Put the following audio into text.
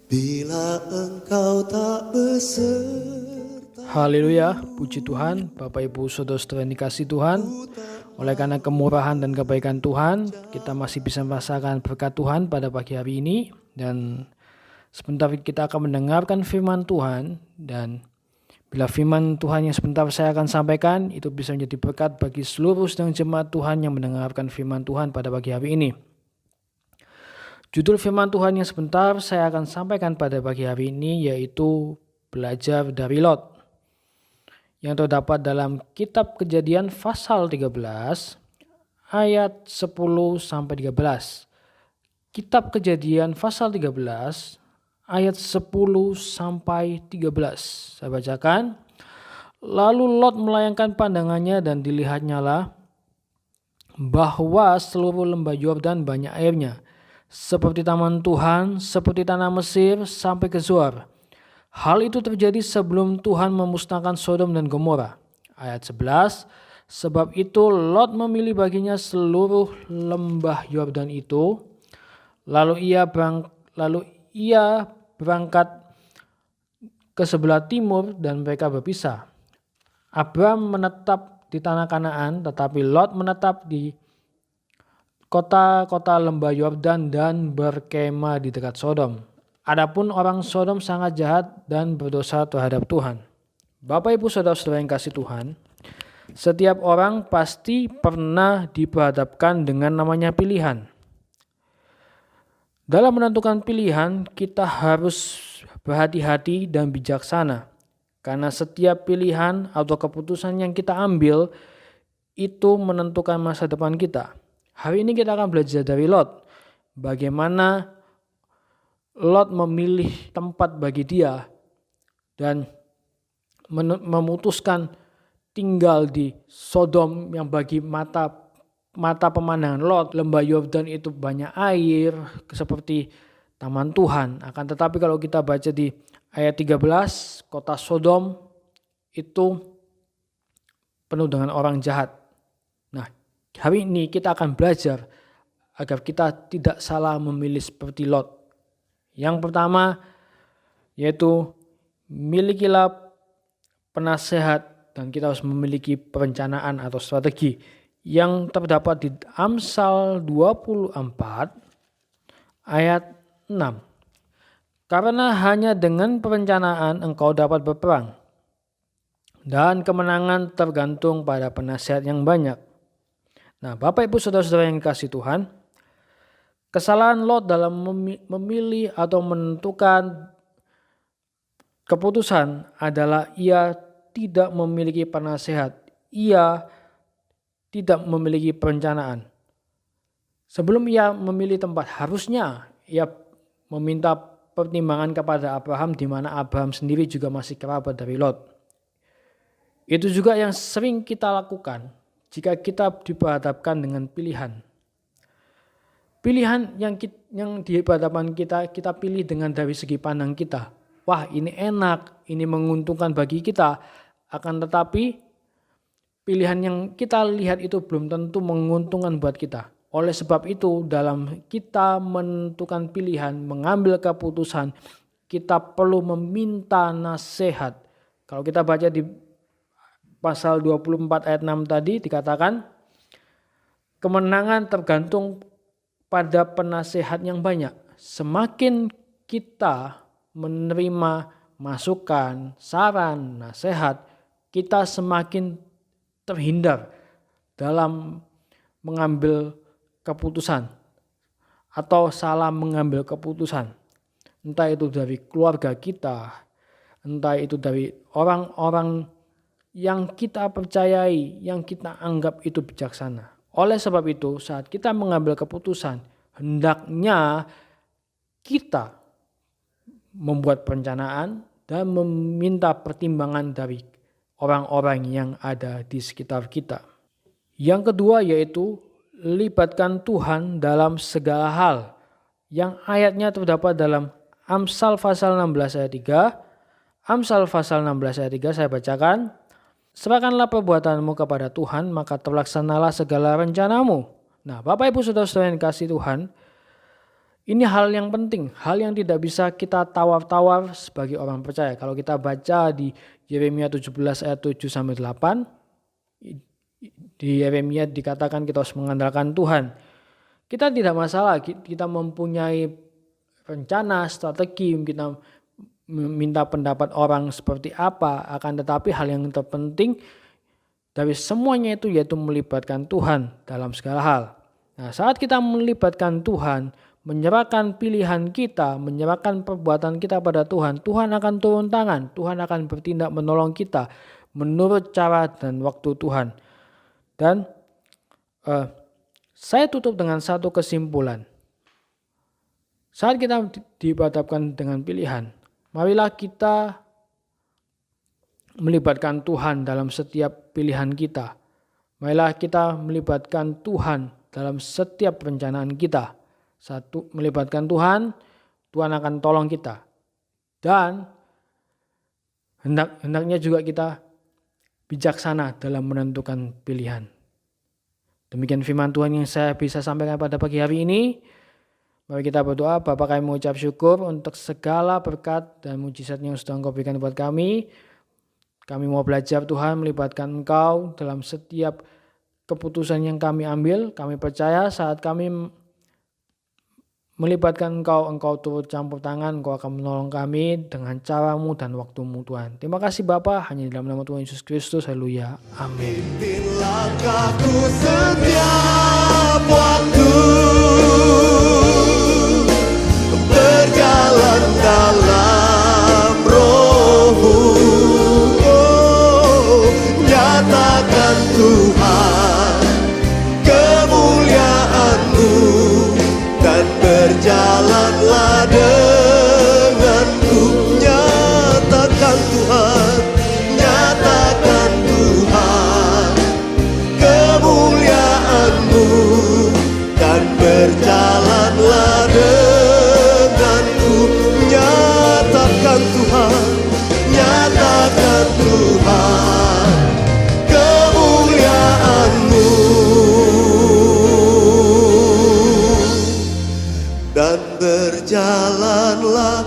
Bila engkau tak beserta. Haleluya, puji Tuhan, Bapak Ibu Saudara-saudara yang dikasihi Tuhan. Oleh karena kemurahan dan kebaikan Tuhan, kita masih bisa merasakan berkat Tuhan pada pagi hari ini. Dan sebentar kita akan mendengarkan firman Tuhan. Dan bila firman Tuhan yang sebentar saya akan sampaikan, itu bisa menjadi berkat bagi seluruh sedang jemaat Tuhan yang mendengarkan firman Tuhan pada pagi hari ini. Judul firman Tuhan yang sebentar saya akan sampaikan pada pagi hari ini yaitu belajar dari Lot, yang terdapat dalam kitab Kejadian pasal 13 ayat 10 sampai 13. Kitab Kejadian pasal 13 ayat 10 sampai 13. Saya bacakan. Lalu Lot melayangkan pandangannya dan dilihatnyalah bahwa seluruh lembah Yordan banyak airnya, seperti taman Tuhan, seperti tanah Mesir sampai ke Zoar. Hal itu terjadi sebelum Tuhan memusnahkan Sodom dan Gomora. Ayat 11, sebab itu Lot memilih baginya seluruh lembah Yordan itu, lalu ia berangkat ke sebelah timur dan mereka berpisah. Abram menetap di tanah Kanaan, tetapi Lot menetap di kota-kota lembah Yordan dan berkemah di dekat Sodom. Adapun orang Sodom sangat jahat dan berdosa terhadap Tuhan. Bapak Ibu Saudara-saudara yang kasih Tuhan, setiap orang pasti pernah diperhadapkan dengan namanya pilihan. Dalam menentukan pilihan, kita harus berhati-hati dan bijaksana. Karena setiap pilihan atau keputusan yang kita ambil itu menentukan masa depan kita. Hari ini kita akan belajar dari Lot. Bagaimana Lot memilih tempat bagi dia dan memutuskan tinggal di Sodom yang bagi mata pemandangan Lot, lembah Yordan itu banyak air seperti taman Tuhan. Akan tetapi kalau kita baca di ayat 13, kota Sodom itu penuh dengan orang jahat. Nah, hari ini kita akan belajar agar kita tidak salah memilih seperti Lot. Yang pertama yaitu milikilah penasehat dan kita harus memiliki perencanaan atau strategi yang terdapat di Amsal 24 ayat 6. Karena hanya dengan perencanaan engkau dapat berperang dan kemenangan tergantung pada penasehat yang banyak. Nah, Bapak Ibu Saudara-saudara yang dikasihi Tuhan, kesalahan Lot dalam memilih atau menentukan keputusan adalah ia tidak memiliki penasehat, ia tidak memiliki perencanaan. Sebelum ia memilih tempat, harusnya ia meminta pertimbangan kepada Abraham, di mana Abraham sendiri juga masih kerabat dari Lot. Itu juga yang sering kita lakukan jika kita diperhadapkan dengan pilihan. Pilihan yang di hadapan kita pilih dengan dari segi pandang kita. Wah, ini enak, ini menguntungkan bagi kita. Akan tetapi pilihan yang kita lihat itu belum tentu menguntungkan buat kita. Oleh sebab itu dalam kita menentukan pilihan, mengambil keputusan, kita perlu meminta nasihat. Kalau kita baca di pasal 24 ayat 6 tadi dikatakan, kemenangan tergantung pada penasehat yang banyak. Semakin kita menerima masukan, saran, nasihat, kita semakin terhindar dalam mengambil keputusan atau salah mengambil keputusan. Entah itu dari keluarga kita, entah itu dari orang-orang yang kita percayai, yang kita anggap itu bijaksana. Oleh sebab itu, saat kita mengambil keputusan, hendaknya kita membuat perencanaan dan meminta pertimbangan dari orang-orang yang ada di sekitar kita. Yang kedua yaitu libatkan Tuhan dalam segala hal. Yang ayatnya terdapat dalam Amsal pasal 16 ayat 3. Amsal pasal 16 ayat 3 saya bacakan. Serahkanlah perbuatanmu kepada Tuhan, maka terlaksanalah segala rencanamu. Nah, Bapak Ibu Saudara-saudara yang dikasihi Tuhan, Ini hal yang penting, hal yang tidak bisa kita tawar-tawar sebagai orang percaya. Kalau kita baca di Yeremia 17 ayat 7-8, di Yeremia dikatakan kita harus mengandalkan Tuhan. Kita tidak masalah, kita mempunyai rencana, strategi, kita minta pendapat orang seperti apa, akan tetapi hal yang terpenting dari semuanya itu yaitu melibatkan Tuhan dalam segala hal. Nah, saat kita melibatkan Tuhan, menyerahkan pilihan kita, menyerahkan perbuatan kita pada Tuhan, Tuhan akan turun tangan, Tuhan akan bertindak menolong kita menurut cara dan waktu Tuhan. Dan saya tutup dengan satu kesimpulan. Saat kita dihadapkan dengan pilihan, marilah kita melibatkan Tuhan dalam setiap pilihan kita. Marilah kita melibatkan Tuhan dalam setiap perencanaan kita. Satu, melibatkan Tuhan, Tuhan akan tolong kita. Dan hendaknya juga kita bijaksana dalam menentukan pilihan. Demikian firman Tuhan yang saya bisa sampaikan pada pagi hari ini. Mari kita berdoa. Bapa, kami mengucap syukur untuk segala berkat dan mujizat yang sudah Engkau berikan buat kami. Kami mau belajar Tuhan, melibatkan Engkau dalam setiap keputusan yang kami ambil. Kami percaya saat kami melibatkan Engkau turut campur tangan, Engkau akan menolong kami dengan caramu dan waktumu Tuhan. Terima kasih Bapa, hanya di dalam nama Tuhan Yesus Kristus, haleluya, amin. Pimpin langkahku setiap waktu, berjalan dalam roh-Mu. Oh, nyatakan Tuhan kemuliaan-Mu, dan berjalanlah denganku. Nyatakan Tuhan, nyatakan Tuhan kemuliaan-Mu, dan berjalanlah denganku. Nyatakan Tuhan, nyatakan Tuhan kemuliaan-Mu, dan berjalanlah